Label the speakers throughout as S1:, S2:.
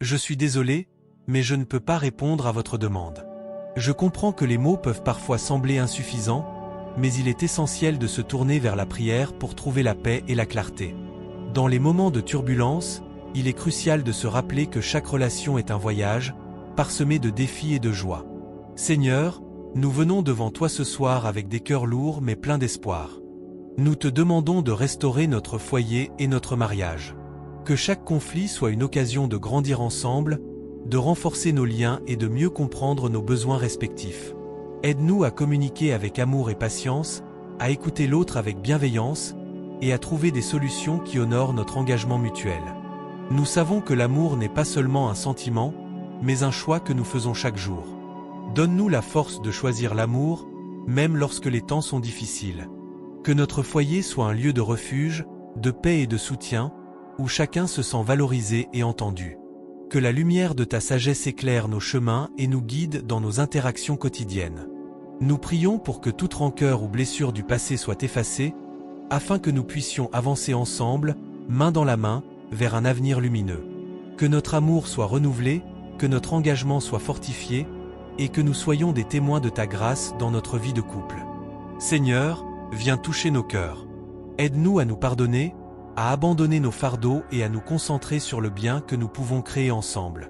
S1: Je suis désolé, mais je ne peux pas répondre à votre demande. Je comprends que les mots peuvent parfois sembler insuffisants, mais il est essentiel de se tourner vers la prière pour trouver la paix et la clarté. Dans les moments de turbulence, il est crucial de se rappeler que chaque relation est un voyage, parsemé de défis et de joie. Seigneur, nous venons devant toi ce soir avec des cœurs lourds mais pleins d'espoir. Nous te demandons de restaurer notre foyer et notre mariage. Que chaque conflit soit une occasion de grandir ensemble, de renforcer nos liens et de mieux comprendre nos besoins respectifs. Aide-nous à communiquer avec amour et patience, à écouter l'autre avec bienveillance et à trouver des solutions qui honorent notre engagement mutuel. Nous savons que l'amour n'est pas seulement un sentiment, mais un choix que nous faisons chaque jour. Donne-nous la force de choisir l'amour, même lorsque les temps sont difficiles. Que notre foyer soit un lieu de refuge, de paix et de soutien, où chacun se sent valorisé et entendu. Que la lumière de ta sagesse éclaire nos chemins et nous guide dans nos interactions quotidiennes. Nous prions pour que toute rancœur ou blessure du passé soit effacée, afin que nous puissions avancer ensemble, main dans la main, vers un avenir lumineux. Que notre amour soit renouvelé, que notre engagement soit fortifié, et que nous soyons des témoins de ta grâce dans notre vie de couple. Seigneur, viens toucher nos cœurs. Aide-nous à nous pardonner, à abandonner nos fardeaux et à nous concentrer sur le bien que nous pouvons créer ensemble.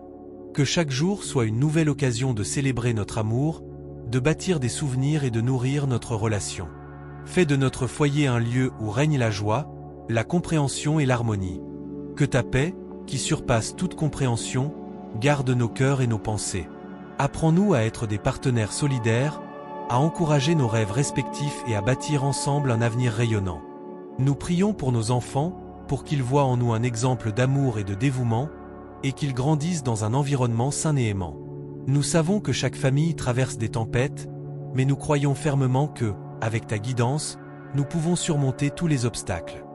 S1: Que chaque jour soit une nouvelle occasion de célébrer notre amour, de bâtir des souvenirs et de nourrir notre relation. Fais de notre foyer un lieu où règne la joie, la compréhension et l'harmonie. Que ta paix, qui surpasse toute compréhension, garde nos cœurs et nos pensées. Apprends-nous à être des partenaires solidaires, à encourager nos rêves respectifs et à bâtir ensemble un avenir rayonnant. Nous prions pour nos enfants, pour qu'ils voient en nous un exemple d'amour et de dévouement, et qu'ils grandissent dans un environnement sain et aimant. Nous savons que chaque famille traverse des tempêtes, mais nous croyons fermement que, avec ta guidance, nous pouvons surmonter tous les obstacles.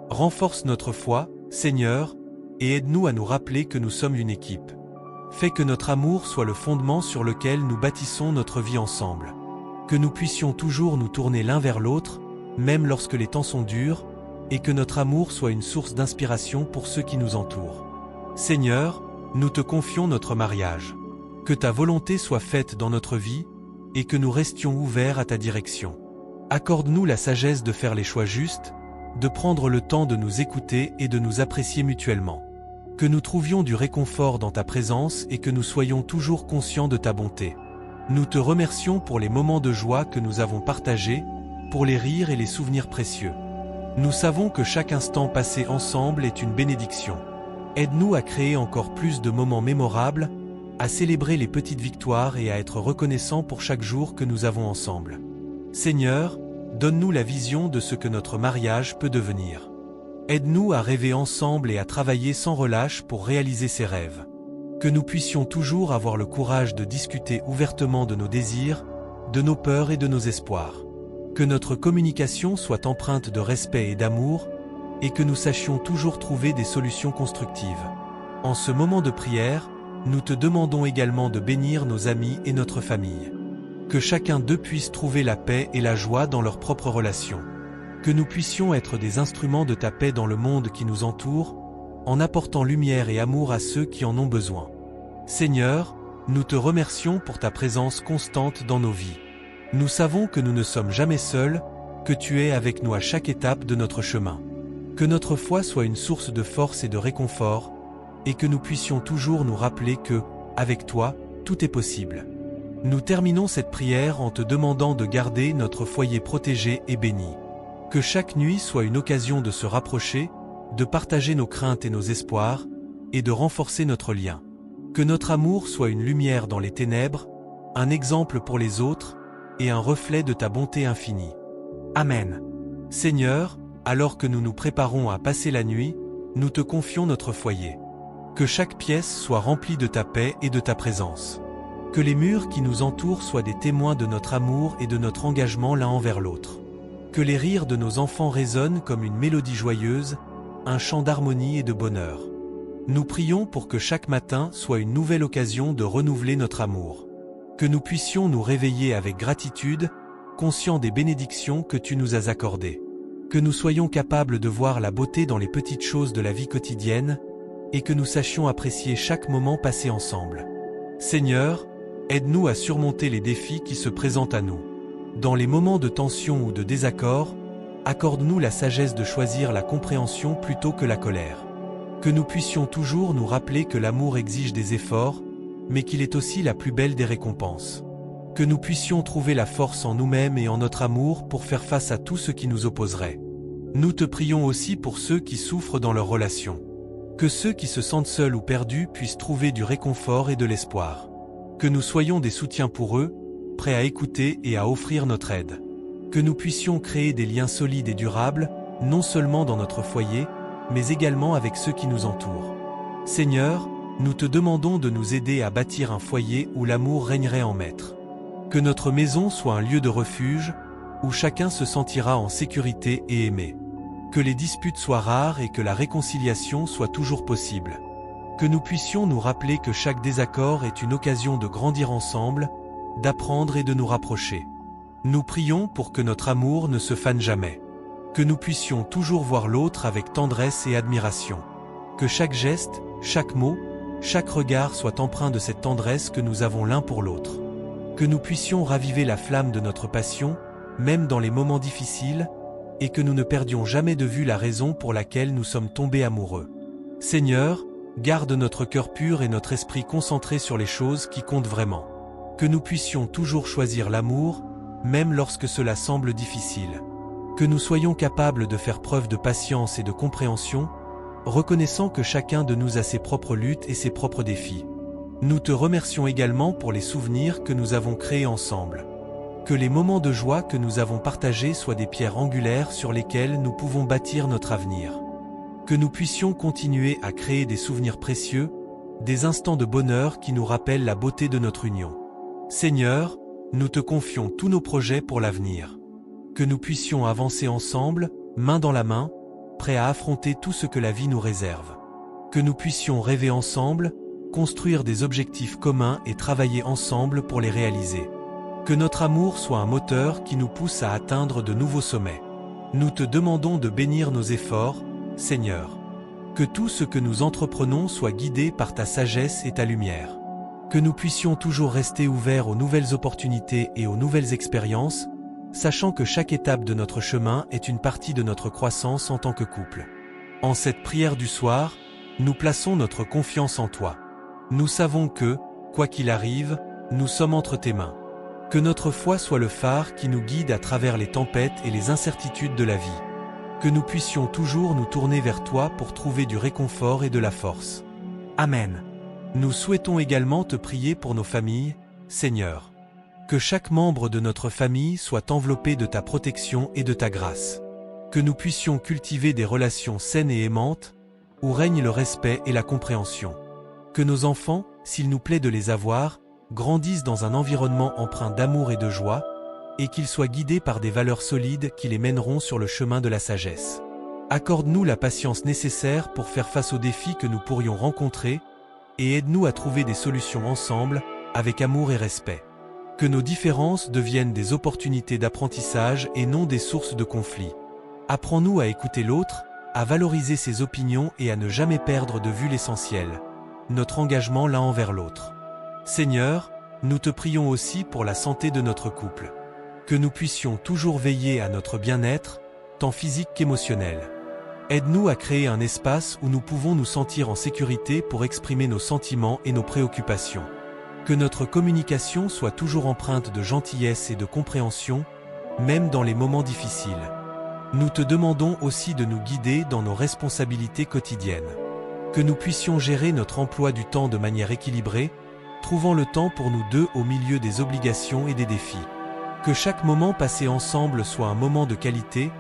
S1: Renforce notre foi, Seigneur, et aide-nous à nous rappeler que nous sommes une équipe. Fais que notre amour soit le fondement sur lequel nous bâtissons notre vie ensemble. Que nous puissions toujours nous tourner l'un vers l'autre, même lorsque les temps sont durs, et que notre amour soit une source d'inspiration pour ceux qui nous entourent. Seigneur, nous te confions notre mariage. Que ta volonté soit faite dans notre vie, et que nous restions ouverts à ta direction. Accorde-nous la sagesse de faire les choix justes, de prendre le temps de nous écouter et de nous apprécier mutuellement. Que nous trouvions du réconfort dans ta présence et que nous soyons toujours conscients de ta bonté. Nous te remercions pour les moments de joie que nous avons partagés, pour les rires et les souvenirs précieux. Nous savons que chaque instant passé ensemble est une bénédiction. Aide-nous à créer encore plus de moments mémorables, à célébrer les petites victoires et à être reconnaissants pour chaque jour que nous avons ensemble. Seigneur, donne-nous la vision de ce que notre mariage peut devenir. Aide-nous à rêver ensemble et à travailler sans relâche pour réaliser ces rêves. Que nous puissions toujours avoir le courage de discuter ouvertement de nos désirs, de nos peurs et de nos espoirs. Que notre communication soit empreinte de respect et d'amour, et que nous sachions toujours trouver des solutions constructives. En ce moment de prière, nous te demandons également de bénir nos amis et notre famille. Que chacun d'eux puisse trouver la paix et la joie dans leurs propres relations. Que nous puissions être des instruments de ta paix dans le monde qui nous entoure, en apportant lumière et amour à ceux qui en ont besoin. Seigneur, nous te remercions pour ta présence constante dans nos vies. Nous savons que nous ne sommes jamais seuls, que tu es avec nous à chaque étape de notre chemin. Que notre foi soit une source de force et de réconfort, et que nous puissions toujours nous rappeler que, avec toi, tout est possible. Nous terminons cette prière en te demandant de garder notre foyer protégé et béni. Que chaque nuit soit une occasion de se rapprocher, de partager nos craintes et nos espoirs, et de renforcer notre lien. Que notre amour soit une lumière dans les ténèbres, un exemple pour les autres, et un reflet de ta bonté infinie. Amen. Seigneur, alors que nous nous préparons à passer la nuit, nous te confions notre foyer. Que chaque pièce soit remplie de ta paix et de ta présence. Que les murs qui nous entourent soient des témoins de notre amour et de notre engagement l'un envers l'autre. Que les rires de nos enfants résonnent comme une mélodie joyeuse, un chant d'harmonie et de bonheur. Nous prions pour que chaque matin soit une nouvelle occasion de renouveler notre amour. Que nous puissions nous réveiller avec gratitude, conscients des bénédictions que tu nous as accordées. Que nous soyons capables de voir la beauté dans les petites choses de la vie quotidienne, et que nous sachions apprécier chaque moment passé ensemble. Seigneur, aide-nous à surmonter les défis qui se présentent à nous. Dans les moments de tension ou de désaccord, accorde-nous la sagesse de choisir la compréhension plutôt que la colère. Que nous puissions toujours nous rappeler que l'amour exige des efforts, mais qu'il est aussi la plus belle des récompenses. Que nous puissions trouver la force en nous-mêmes et en notre amour pour faire face à tout ce qui nous opposerait. Nous te prions aussi pour ceux qui souffrent dans leurs relations. Que ceux qui se sentent seuls ou perdus puissent trouver du réconfort et de l'espoir. Que nous soyons des soutiens pour eux, prêts à écouter et à offrir notre aide. Que nous puissions créer des liens solides et durables, non seulement dans notre foyer, mais également avec ceux qui nous entourent. Seigneur, nous te demandons de nous aider à bâtir un foyer où l'amour régnerait en maître. Que notre maison soit un lieu de refuge, où chacun se sentira en sécurité et aimé. Que les disputes soient rares et que la réconciliation soit toujours possible. Que nous puissions nous rappeler que chaque désaccord est une occasion de grandir ensemble, d'apprendre et de nous rapprocher. Nous prions pour que notre amour ne se fane jamais. Que nous puissions toujours voir l'autre avec tendresse et admiration. Que chaque geste, chaque mot, chaque regard soit empreint de cette tendresse que nous avons l'un pour l'autre. Que nous puissions raviver la flamme de notre passion, même dans les moments difficiles, et que nous ne perdions jamais de vue la raison pour laquelle nous sommes tombés amoureux. Seigneur, garde notre cœur pur et notre esprit concentré sur les choses qui comptent vraiment. Que nous puissions toujours choisir l'amour, même lorsque cela semble difficile. Que nous soyons capables de faire preuve de patience et de compréhension, reconnaissant que chacun de nous a ses propres luttes et ses propres défis. Nous te remercions également pour les souvenirs que nous avons créés ensemble. Que les moments de joie que nous avons partagés soient des pierres angulaires sur lesquelles nous pouvons bâtir notre avenir. Que nous puissions continuer à créer des souvenirs précieux, des instants de bonheur qui nous rappellent la beauté de notre union. Seigneur, nous te confions tous nos projets pour l'avenir. Que nous puissions avancer ensemble, main dans la main, prêts à affronter tout ce que la vie nous réserve. Que nous puissions rêver ensemble, construire des objectifs communs et travailler ensemble pour les réaliser. Que notre amour soit un moteur qui nous pousse à atteindre de nouveaux sommets. Nous te demandons de bénir nos efforts, Seigneur. Que tout ce que nous entreprenons soit guidé par ta sagesse et ta lumière. Que nous puissions toujours rester ouverts aux nouvelles opportunités et aux nouvelles expériences, sachant que chaque étape de notre chemin est une partie de notre croissance en tant que couple. En cette prière du soir, nous plaçons notre confiance en toi. Nous savons que, quoi qu'il arrive, nous sommes entre tes mains. Que notre foi soit le phare qui nous guide à travers les tempêtes et les incertitudes de la vie. Que nous puissions toujours nous tourner vers toi pour trouver du réconfort et de la force. Amen. Nous souhaitons également te prier pour nos familles, Seigneur. Que chaque membre de notre famille soit enveloppé de ta protection et de ta grâce. Que nous puissions cultiver des relations saines et aimantes, où règne le respect et la compréhension. Que nos enfants, s'il nous plaît de les avoir, grandissent dans un environnement empreint d'amour et de joie, et qu'ils soient guidés par des valeurs solides qui les mèneront sur le chemin de la sagesse. Accorde-nous la patience nécessaire pour faire face aux défis que nous pourrions rencontrer, et aide-nous à trouver des solutions ensemble, avec amour et respect. Que nos différences deviennent des opportunités d'apprentissage et non des sources de conflits. Apprends-nous à écouter l'autre, à valoriser ses opinions et à ne jamais perdre de vue l'essentiel, notre engagement l'un envers l'autre. Seigneur, nous te prions aussi pour la santé de notre couple. Que nous puissions toujours veiller à notre bien-être, tant physique qu'émotionnel. Aide-nous à créer un espace où nous pouvons nous sentir en sécurité pour exprimer nos sentiments et nos préoccupations. Que notre communication soit toujours empreinte de gentillesse et de compréhension, même dans les moments difficiles. Nous te demandons aussi de nous guider dans nos responsabilités quotidiennes. Que nous puissions gérer notre emploi du temps de manière équilibrée, trouvant le temps pour nous deux au milieu des obligations et des défis. Que chaque moment passé ensemble soit un moment de qualité,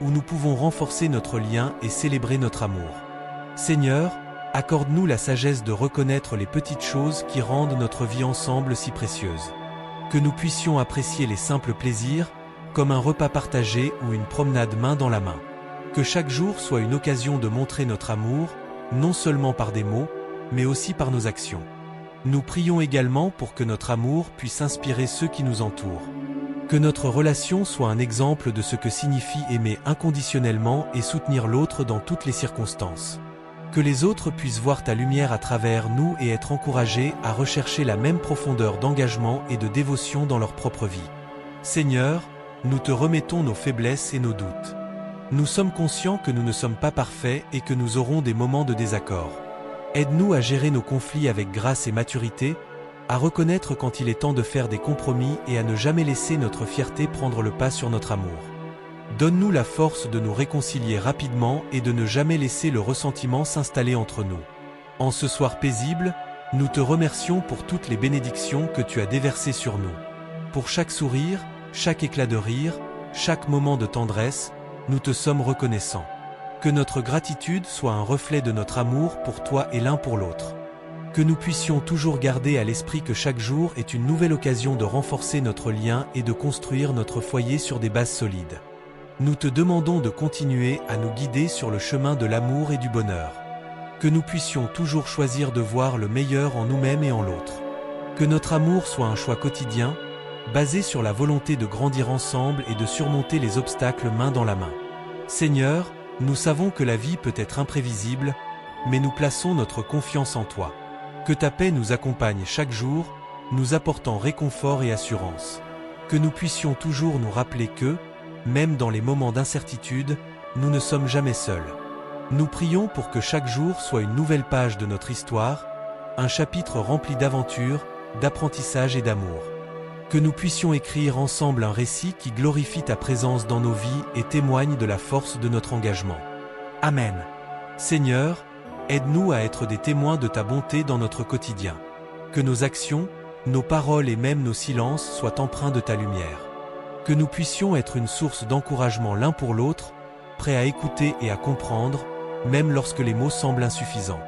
S1: où nous pouvons renforcer notre lien et célébrer notre amour. Seigneur, accorde-nous la sagesse de reconnaître les petites choses qui rendent notre vie ensemble si précieuse. Que nous puissions apprécier les simples plaisirs, comme un repas partagé ou une promenade main dans la main. Que chaque jour soit une occasion de montrer notre amour, non seulement par des mots, mais aussi par nos actions. Nous prions également pour que notre amour puisse inspirer ceux qui nous entourent. Que notre relation soit un exemple de ce que signifie aimer inconditionnellement et soutenir l'autre dans toutes les circonstances. Que les autres puissent voir ta lumière à travers nous et être encouragés à rechercher la même profondeur d'engagement et de dévotion dans leur propre vie. Seigneur, nous te remettons nos faiblesses et nos doutes. Nous sommes conscients que nous ne sommes pas parfaits et que nous aurons des moments de désaccord. Aide-nous à gérer nos conflits avec grâce et maturité, à reconnaître quand il est temps de faire des compromis et à ne jamais laisser notre fierté prendre le pas sur notre amour. Donne-nous la force de nous réconcilier rapidement et de ne jamais laisser le ressentiment s'installer entre nous. En ce soir paisible, nous te remercions pour toutes les bénédictions que tu as déversées sur nous. Pour chaque sourire, chaque éclat de rire, chaque moment de tendresse, nous te sommes reconnaissants. Que notre gratitude soit un reflet de notre amour pour toi et l'un pour l'autre. Que nous puissions toujours garder à l'esprit que chaque jour est une nouvelle occasion de renforcer notre lien et de construire notre foyer sur des bases solides. Nous te demandons de continuer à nous guider sur le chemin de l'amour et du bonheur. Que nous puissions toujours choisir de voir le meilleur en nous-mêmes et en l'autre. Que notre amour soit un choix quotidien, basé sur la volonté de grandir ensemble et de surmonter les obstacles main dans la main. Seigneur, nous savons que la vie peut être imprévisible, mais nous plaçons notre confiance en toi. Que ta paix nous accompagne chaque jour, nous apportant réconfort et assurance. Que nous puissions toujours nous rappeler que, même dans les moments d'incertitude, nous ne sommes jamais seuls. Nous prions pour que chaque jour soit une nouvelle page de notre histoire, un chapitre rempli d'aventures, d'apprentissage et d'amour. Que nous puissions écrire ensemble un récit qui glorifie ta présence dans nos vies et témoigne de la force de notre engagement. Amen. Seigneur, aide-nous à être des témoins de ta bonté dans notre quotidien. Que nos actions, nos paroles et même nos silences soient empreints de ta lumière. Que nous puissions être une source d'encouragement l'un pour l'autre, prêts à écouter et à comprendre, même lorsque les mots semblent insuffisants.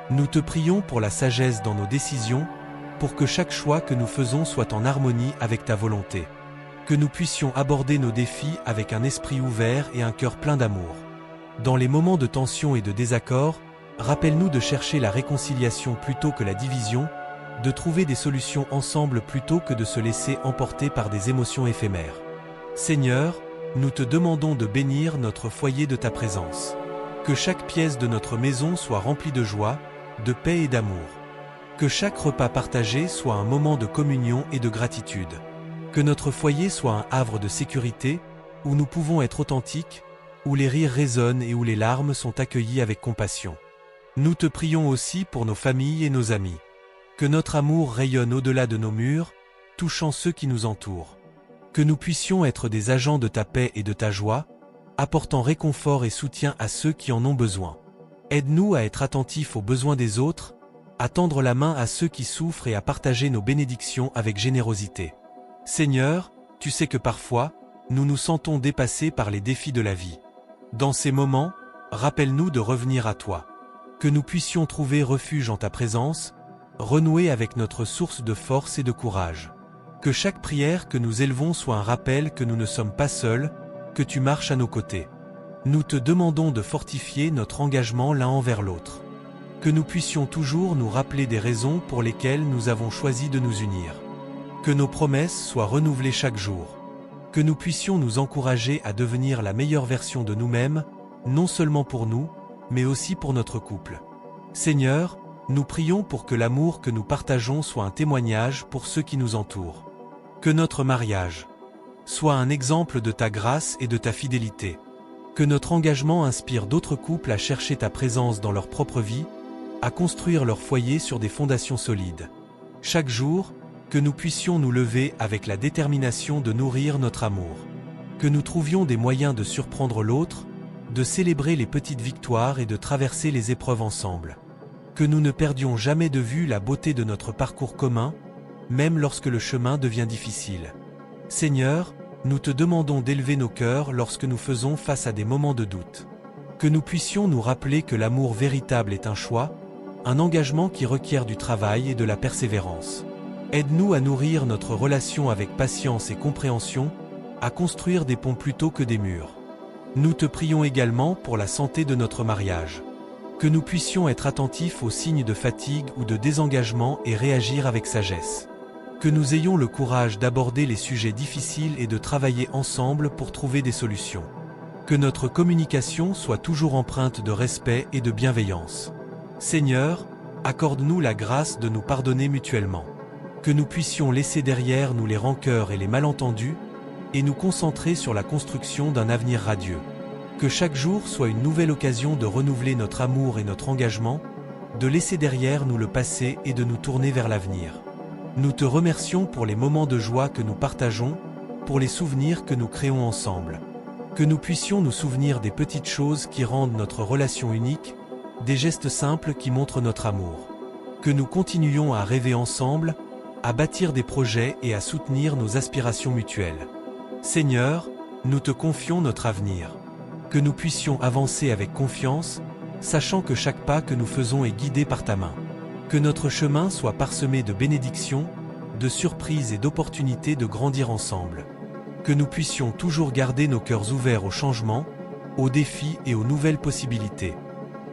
S1: Nous te prions pour la sagesse dans nos décisions, pour que chaque choix que nous faisons soit en harmonie avec ta volonté. Que nous puissions aborder nos défis avec un esprit ouvert et un cœur plein d'amour. Dans les moments de tension et de désaccord, rappelle-nous de chercher la réconciliation plutôt que la division, de trouver des solutions ensemble plutôt que de se laisser emporter par des émotions éphémères. Seigneur, nous te demandons de bénir notre foyer de ta présence. Que chaque pièce de notre maison soit remplie de joie, de paix et d'amour. Que chaque repas partagé soit un moment de communion et de gratitude. Que notre foyer soit un havre de sécurité, où nous pouvons être authentiques, où les rires résonnent et où les larmes sont accueillies avec compassion. Nous te prions aussi pour nos familles et nos amis. Que notre amour rayonne au-delà de nos murs, touchant ceux qui nous entourent. Que nous puissions être des agents de ta paix et de ta joie, apportant réconfort et soutien à ceux qui en ont besoin. Aide-nous à être attentifs aux besoins des autres, à tendre la main à ceux qui souffrent et à partager nos bénédictions avec générosité. Seigneur, tu sais que parfois, nous nous sentons dépassés par les défis de la vie. Dans ces moments, rappelle-nous de revenir à toi. Que nous puissions trouver refuge en ta présence, renouer avec notre source de force et de courage. Que chaque prière que nous élevons soit un rappel que nous ne sommes pas seuls, que tu marches à nos côtés. Nous te demandons de fortifier notre engagement l'un envers l'autre. Que nous puissions toujours nous rappeler des raisons pour lesquelles nous avons choisi de nous unir. Que nos promesses soient renouvelées chaque jour. Que nous puissions nous encourager à devenir la meilleure version de nous-mêmes, non seulement pour nous, mais aussi pour notre couple. Seigneur, nous prions pour que l'amour que nous partageons soit un témoignage pour ceux qui nous entourent. Que notre mariage soit un exemple de ta grâce et de ta fidélité. Que notre engagement inspire d'autres couples à chercher ta présence dans leur propre vie, à construire leur foyer sur des fondations solides. Chaque jour, que nous puissions nous lever avec la détermination de nourrir notre amour. Que nous trouvions des moyens de surprendre l'autre, de célébrer les petites victoires et de traverser les épreuves ensemble. Que nous ne perdions jamais de vue la beauté de notre parcours commun, même lorsque le chemin devient difficile. Seigneur, nous te demandons d'élever nos cœurs lorsque nous faisons face à des moments de doute. Que nous puissions nous rappeler que l'amour véritable est un choix, un engagement qui requiert du travail et de la persévérance. Aide-nous à nourrir notre relation avec patience et compréhension, à construire des ponts plutôt que des murs. Nous te prions également pour la santé de notre mariage. Que nous puissions être attentifs aux signes de fatigue ou de désengagement et réagir avec sagesse. Que nous ayons le courage d'aborder les sujets difficiles et de travailler ensemble pour trouver des solutions. Que notre communication soit toujours empreinte de respect et de bienveillance. Seigneur, accorde-nous la grâce de nous pardonner mutuellement. Que nous puissions laisser derrière nous les rancœurs et les malentendus, et nous concentrer sur la construction d'un avenir radieux. Que chaque jour soit une nouvelle occasion de renouveler notre amour et notre engagement, de laisser derrière nous le passé et de nous tourner vers l'avenir. Nous te remercions pour les moments de joie que nous partageons, pour les souvenirs que nous créons ensemble. Que nous puissions nous souvenir des petites choses qui rendent notre relation unique, des gestes simples qui montrent notre amour. Que nous continuions à rêver ensemble, à bâtir des projets et à soutenir nos aspirations mutuelles. Seigneur, nous te confions notre avenir. Que nous puissions avancer avec confiance, sachant que chaque pas que nous faisons est guidé par ta main. Que notre chemin soit parsemé de bénédictions, de surprises et d'opportunités de grandir ensemble. Que nous puissions toujours garder nos cœurs ouverts aux changements, aux défis et aux nouvelles possibilités.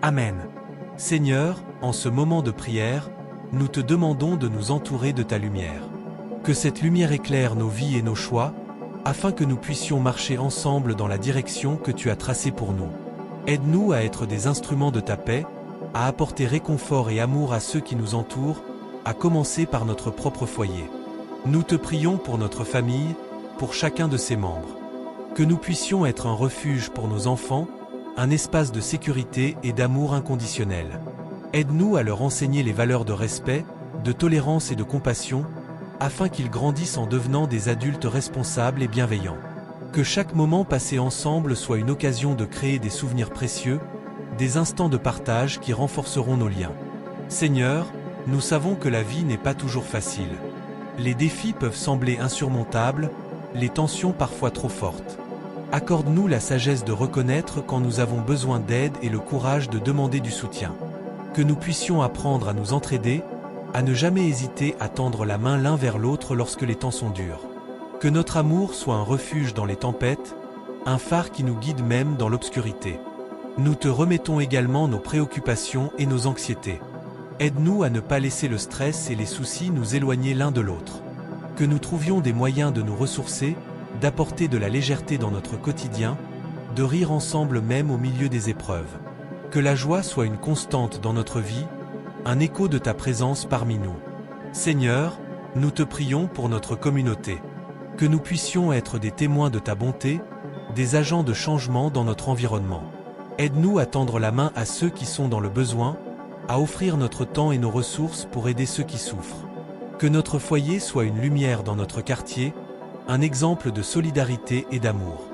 S1: Amen. Seigneur, en ce moment de prière, nous te demandons de nous entourer de ta lumière. Que cette lumière éclaire nos vies et nos choix, afin que nous puissions marcher ensemble dans la direction que tu as tracée pour nous. Aide-nous à être des instruments de ta paix, à apporter réconfort et amour à ceux qui nous entourent, à commencer par notre propre foyer. Nous te prions pour notre famille, pour chacun de ses membres. Que nous puissions être un refuge pour nos enfants, un espace de sécurité et d'amour inconditionnel. Aide-nous à leur enseigner les valeurs de respect, de tolérance et de compassion, afin qu'ils grandissent en devenant des adultes responsables et bienveillants. Que chaque moment passé ensemble soit une occasion de créer des souvenirs précieux, des instants de partage qui renforceront nos liens. Seigneur, nous savons que la vie n'est pas toujours facile. Les défis peuvent sembler insurmontables, les tensions parfois trop fortes. Accorde-nous la sagesse de reconnaître quand nous avons besoin d'aide et le courage de demander du soutien. Que nous puissions apprendre à nous entraider, à ne jamais hésiter à tendre la main l'un vers l'autre lorsque les temps sont durs. Que notre amour soit un refuge dans les tempêtes, un phare qui nous guide même dans l'obscurité. Nous te remettons également nos préoccupations et nos anxiétés. Aide-nous à ne pas laisser le stress et les soucis nous éloigner l'un de l'autre. Que nous trouvions des moyens de nous ressourcer, d'apporter de la légèreté dans notre quotidien, de rire ensemble même au milieu des épreuves. Que la joie soit une constante dans notre vie, un écho de ta présence parmi nous. Seigneur, nous te prions pour notre communauté. Que nous puissions être des témoins de ta bonté, des agents de changement dans notre environnement. Aide-nous à tendre la main à ceux qui sont dans le besoin, à offrir notre temps et nos ressources pour aider ceux qui souffrent. Que notre foyer soit une lumière dans notre quartier, un exemple de solidarité et d'amour.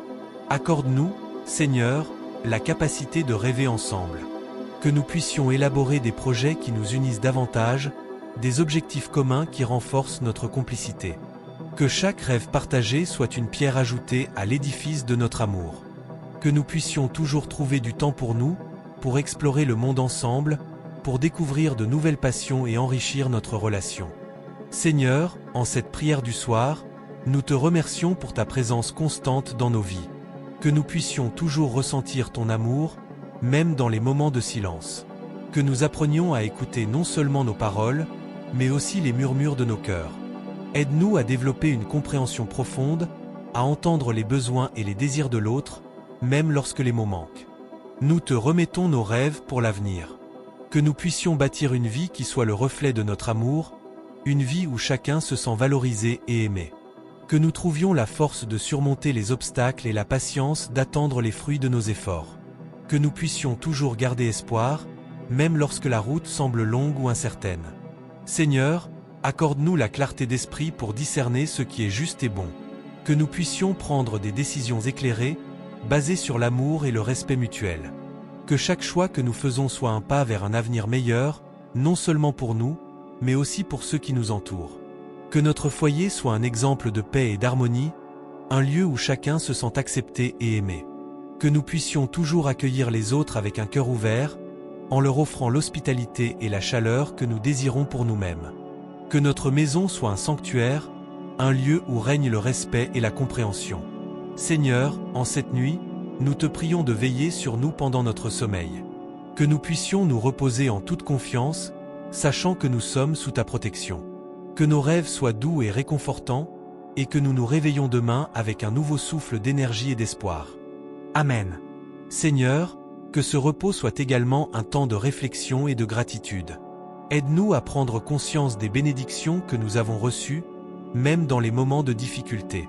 S1: Accorde-nous, Seigneur, la capacité de rêver ensemble. Que nous puissions élaborer des projets qui nous unissent davantage, des objectifs communs qui renforcent notre complicité. Que chaque rêve partagé soit une pierre ajoutée à l'édifice de notre amour. Que nous puissions toujours trouver du temps pour nous, pour explorer le monde ensemble, pour découvrir de nouvelles passions et enrichir notre relation. Seigneur, en cette prière du soir, nous te remercions pour ta présence constante dans nos vies. Que nous puissions toujours ressentir ton amour, même dans les moments de silence. Que nous apprenions à écouter non seulement nos paroles, mais aussi les murmures de nos cœurs. Aide-nous à développer une compréhension profonde, à entendre les besoins et les désirs de l'autre, même lorsque les mots manquent. Nous te remettons nos rêves pour l'avenir. Que nous puissions bâtir une vie qui soit le reflet de notre amour, une vie où chacun se sent valorisé et aimé. Que nous trouvions la force de surmonter les obstacles et la patience d'attendre les fruits de nos efforts. Que nous puissions toujours garder espoir, même lorsque la route semble longue ou incertaine. Seigneur, accorde-nous la clarté d'esprit pour discerner ce qui est juste et bon. Que nous puissions prendre des décisions éclairées, basées sur l'amour et le respect mutuel. Que chaque choix que nous faisons soit un pas vers un avenir meilleur, non seulement pour nous, mais aussi pour ceux qui nous entourent. Que notre foyer soit un exemple de paix et d'harmonie, un lieu où chacun se sent accepté et aimé. Que nous puissions toujours accueillir les autres avec un cœur ouvert, en leur offrant l'hospitalité et la chaleur que nous désirons pour nous-mêmes. Que notre maison soit un sanctuaire, un lieu où règne le respect et la compréhension. Seigneur, en cette nuit, nous te prions de veiller sur nous pendant notre sommeil. Que nous puissions nous reposer en toute confiance, sachant que nous sommes sous ta protection. Que nos rêves soient doux et réconfortants, et que nous nous réveillons demain avec un nouveau souffle d'énergie et d'espoir. Amen. Seigneur, Que ce repos soit également un temps de réflexion et de gratitude. Aide-nous à prendre conscience des bénédictions que nous avons reçues, même dans les moments de difficulté.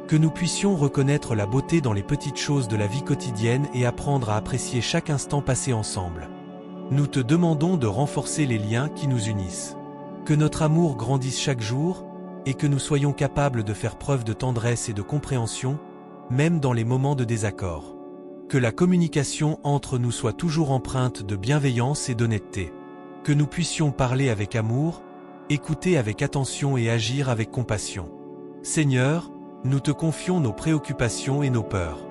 S1: Que nous puissions reconnaître la beauté dans les petites choses de la vie quotidienne et apprendre à apprécier chaque instant passé ensemble. Nous te demandons de renforcer les liens qui nous unissent. Que notre amour grandisse chaque jour, et que nous soyons capables de faire preuve de tendresse et de compréhension, même dans les moments de désaccord. Que la communication entre nous soit toujours empreinte de bienveillance et d'honnêteté. Que nous puissions parler avec amour, écouter avec attention et agir avec compassion. Seigneur, nous te confions nos préoccupations et nos peurs.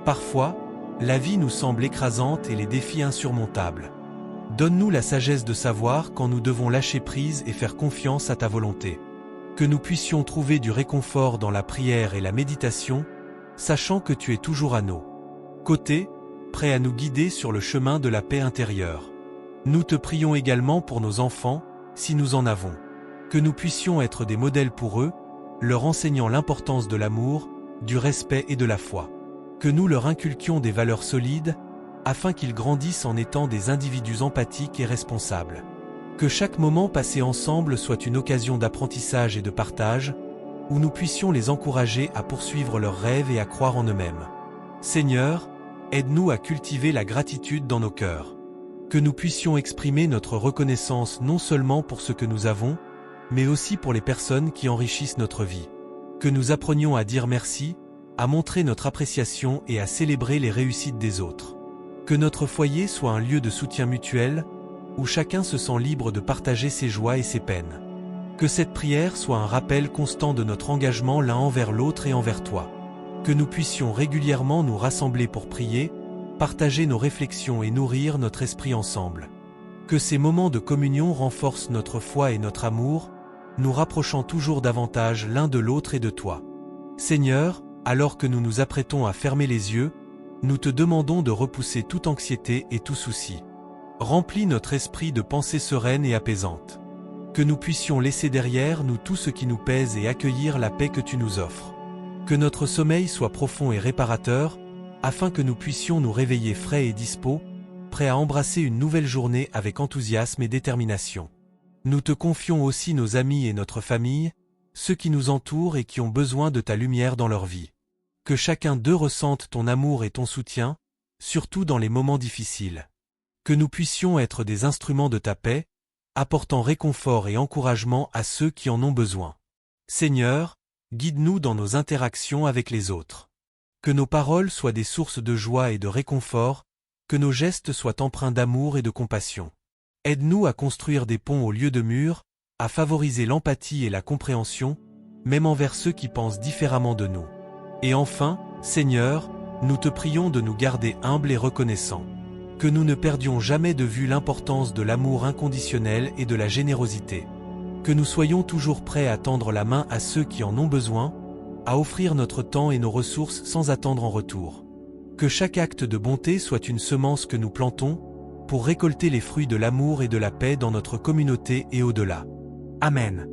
S1: Parfois, la vie nous semble écrasante et les défis insurmontables. Donne-nous la sagesse de savoir quand nous devons lâcher prise et faire confiance à ta volonté. Que nous puissions trouver du réconfort dans la prière et la méditation, sachant que tu es toujours à nos côtés, prêt à nous guider sur le chemin de la paix intérieure. Nous te prions également pour nos enfants, si nous en avons. Que nous puissions être des modèles pour eux, leur enseignant l'importance de l'amour, du respect et de la foi. Que nous leur inculquions des valeurs solides, afin qu'ils grandissent en étant des individus empathiques et responsables. Que chaque moment passé ensemble soit une occasion d'apprentissage et de partage, où nous puissions les encourager à poursuivre leurs rêves et à croire en eux-mêmes. Seigneur, aide-nous à cultiver la gratitude dans nos cœurs. Que nous puissions exprimer notre reconnaissance non seulement pour ce que nous avons, mais aussi pour les personnes qui enrichissent notre vie. Que nous apprenions à dire merci, à montrer notre appréciation et à célébrer les réussites des autres. Que notre foyer soit un lieu de soutien mutuel, où chacun se sent libre de partager ses joies et ses peines. Que cette prière soit un rappel constant de notre engagement l'un envers l'autre et envers toi. Que nous puissions régulièrement nous rassembler pour prier, partager nos réflexions et nourrir notre esprit ensemble. Que ces moments de communion renforcent notre foi et notre amour, nous rapprochant toujours davantage l'un de l'autre et de toi. Seigneur, alors que nous nous apprêtons à fermer les yeux, nous te demandons de repousser toute anxiété et tout souci. Remplis notre esprit de pensées sereines et apaisantes. Que nous puissions laisser derrière nous tout ce qui nous pèse et accueillir la paix que tu nous offres. Que notre sommeil soit profond et réparateur, afin que nous puissions nous réveiller frais et dispos, prêts à embrasser une nouvelle journée avec enthousiasme et détermination. Nous te confions aussi nos amis et notre famille, ceux qui nous entourent et qui ont besoin de ta lumière dans leur vie. Que chacun d'eux ressente ton amour et ton soutien, surtout dans les moments difficiles. Que nous puissions être des instruments de ta paix, apportant réconfort et encouragement à ceux qui en ont besoin. Seigneur, guide-nous dans nos interactions avec les autres. Que nos paroles soient des sources de joie et de réconfort, que nos gestes soient empreints d'amour et de compassion. Aide-nous à construire des ponts au lieu de murs, à favoriser l'empathie et la compréhension, même envers ceux qui pensent différemment de nous. Et enfin, Seigneur, nous te prions de nous garder humbles et reconnaissants. Que nous ne perdions jamais de vue l'importance de l'amour inconditionnel et de la générosité. Que nous soyons toujours prêts à tendre la main à ceux qui en ont besoin, à offrir notre temps et nos ressources sans attendre en retour. Que chaque acte de bonté soit une semence que nous plantons, pour récolter les fruits de l'amour et de la paix dans notre communauté et au-delà. Amen.